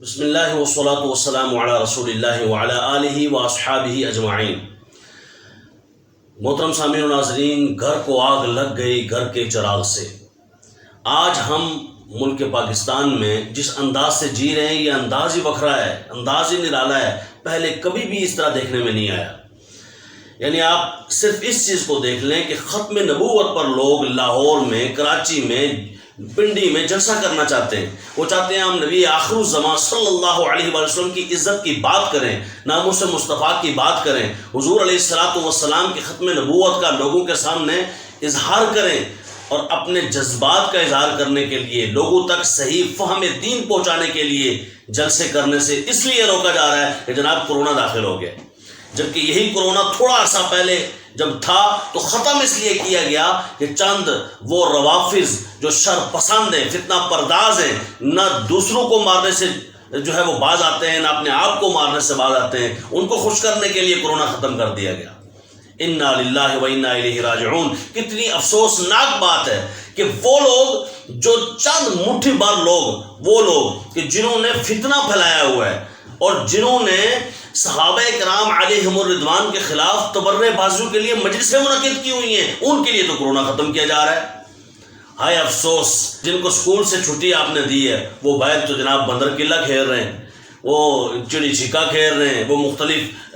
بسم اللہ والصلاة والسلام علی رسول اللہ وعلی آلہ واصحابہ اجمعین۔ محترم سامعین و ناظرین، گھر کو آگ لگ گئی گھر کے چراغ سے۔ آج ہم ملک پاکستان میں جس انداز سے جی رہے ہیں، یہ انداز ہی بکھرا ہے، انداز ہی نرالا ہے، پہلے کبھی بھی اس طرح دیکھنے میں نہیں آیا۔ یعنی آپ صرف اس چیز کو دیکھ لیں کہ ختم نبوت پر لوگ لاہور میں، کراچی میں، پنڈی میں جلسہ کرنا چاہتے ہیں۔ وہ چاہتے ہیں ہم نبی آخر الزمان صلی اللہ علیہ وسلم کی عزت کی بات کریں، ناموس مصطفیٰ کی بات کریں، حضور علیہ السلام کی ختم نبوت کا لوگوں کے سامنے اظہار کریں، اور اپنے جذبات کا اظہار کرنے کے لیے، لوگوں تک صحیح فہم دین پہنچانے کے لیے جلسے کرنے سے اس لیے روکا جا رہا ہے کہ جناب کورونا داخل ہو گیا۔ جبکہ یہی کورونا تھوڑا عرصہ پہلے جب تھا تو ختم اس لیے کیا گیا کہ چند وہ روافظ جو شر پسند ہیں، فتنہ پرداز ہیں، نہ دوسروں کو مارنے سے جو ہے وہ باز آتے ہیں، نہ اپنے آپ کو مارنے سے باز آتے ہیں، ان کو خوش کرنے کے لیے کورونا ختم کر دیا گیا۔ انا للہ و انا الیہ راجعون۔ کتنی افسوسناک بات ہے کہ وہ لوگ جو چند مٹھی بھر لوگ، وہ لوگ کہ جنہوں نے فتنہ پھیلایا ہوا ہے اور جنہوں نے صحابہ کرام علیہم الرضوان کے خلاف تبرع بازیوں کے لیے مجلسیں منعقد کی ہوئی ہیں، ان کے لیے تو کورونا ختم کیا جا رہا ہے۔ ہائے افسوس، جن کو اسکول سے چھٹی آپ نے دی ہے وہ باہر تو جناب بندر قلعہ کھیل رہے ہیں، وہ چڑی چھکا کھیل رہے ہیں، وہ مختلف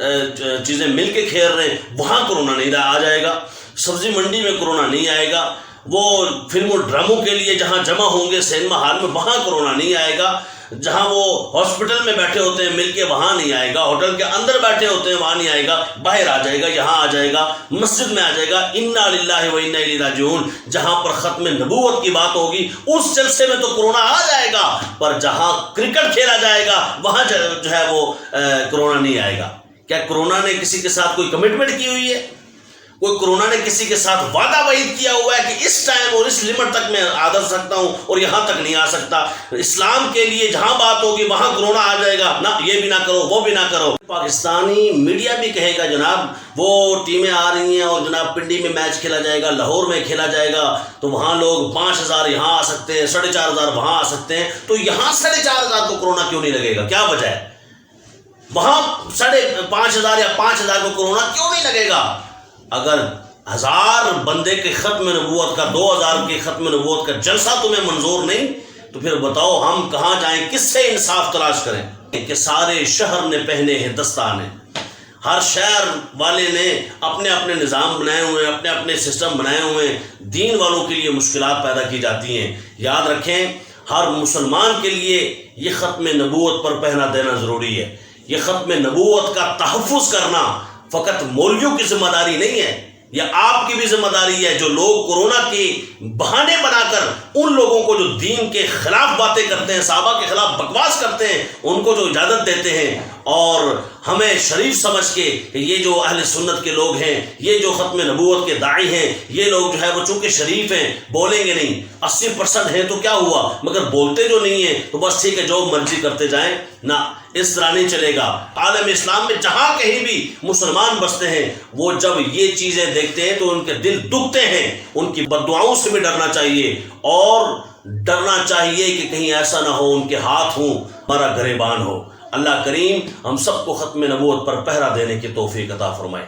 چیزیں مل کے کھیل رہے ہیں، وہاں کورونا نہیں آ جائے گا۔ سبزی منڈی میں کورونا نہیں آئے گا، وہ فلم و ڈراموں کے لیے جہاں جمع ہوں گے سینما ہال میں وہاں کورونا نہیں آئے گا، جہاں وہ ہاسپٹل میں بیٹھے ہوتے ہیں مل کے وہاں نہیں آئے گا، ہوٹل کے اندر بیٹھے ہوتے ہیں وہاں نہیں آئے گا، باہر آ جائے گا، یہاں آ جائے گا، مسجد میں آ جائے گا۔ انا للہ و انا الیہ راجعون۔ جہاں پر ختم نبوت کی بات ہوگی اس جلسے میں تو کورونا آ جائے گا، پر جہاں کرکٹ کھیلا جائے گا وہاں جو ہے وہ کورونا نہیں آئے گا۔ کیا کورونا نے کسی کے ساتھ کوئی کمٹمنٹ کی ہوئی ہے؟ کوئی کورونا نے کسی کے ساتھ وعدہ وعید کیا ہوا ہے کہ اس ٹائم اور اس لمٹ تک میں آ سکتا ہوں اور یہاں تک نہیں آ سکتا؟ اسلام کے لیے جہاں بات ہوگی وہاں کورونا آ جائے گا، نہ یہ بھی نہ کرو وہ بھی نہ کرو۔ پاکستانی میڈیا بھی کہے گا جناب وہ ٹیمیں آ رہی ہیں اور جناب پنڈی میں میچ کھیلا جائے گا، لاہور میں کھیلا جائے گا، تو وہاں لوگ 5000 یہاں آ سکتے ہیں، 4500 وہاں آ سکتے ہیں، تو یہاں 4500 کو کورونا کیوں نہیں لگے گا؟ کیا وجہ ہے؟ وہاں 5500 یا 5000 کو کورونا کیوں نہیں لگے گا؟ اگر 1000 بندے کے ختم نبوت کا، 2000 کے ختم نبوت کا جلسہ تمہیں منظور نہیں تو پھر بتاؤ ہم کہاں جائیں، کس سے انصاف تلاش کریں؟ کہ سارے شہر نے پہنے ہیں دستانے، ہر شہر والے نے اپنے اپنے نظام بنائے ہوئے ہیں، اپنے اپنے سسٹم بنائے ہوئے ہیں، دین والوں کے لیے مشکلات پیدا کی جاتی ہیں۔ یاد رکھیں، ہر مسلمان کے لیے یہ ختم نبوت پر پہنا دینا ضروری ہے۔ یہ ختم نبوت کا تحفظ کرنا فقط مولویوں کی ذمہ داری نہیں ہے، یہ آپ کی بھی ذمہ داری ہے۔ جو لوگ کورونا کے بہانے بنا کر ان لوگوں کو جو دین کے خلاف باتیں کرتے ہیں، صحابہ کے خلاف بکواس کرتے ہیں، ان کو جو اجازت دیتے ہیں، اور ہمیں شریف سمجھ کے کہ یہ جو اہل سنت کے لوگ ہیں، یہ جو ختم نبوت کے داعی ہیں، یہ لوگ جو ہے وہ چونکہ شریف ہیں بولیں گے نہیں، 80% ہیں تو کیا ہوا، مگر بولتے جو نہیں ہیں تو بس ٹھیک ہے جو مرضی کرتے جائیں، نہ اس طرح نہیں چلے گا۔ عالم اسلام میں جہاں کہیں بھی مسلمان بستے ہیں وہ جب یہ چیزیں دیکھتے ہیں تو ان کے دل دکھتے ہیں، ان کی بددعاؤں سے بھی ڈرنا چاہیے، اور ڈرنا چاہیے کہ کہیں ایسا نہ ہو ان کے ہاتھ ہوں ہمارا گریبان ہو۔ اللہ کریم ہم سب کو ختم نبوت پر پہرا دینے کی توفیق عطا فرمائے۔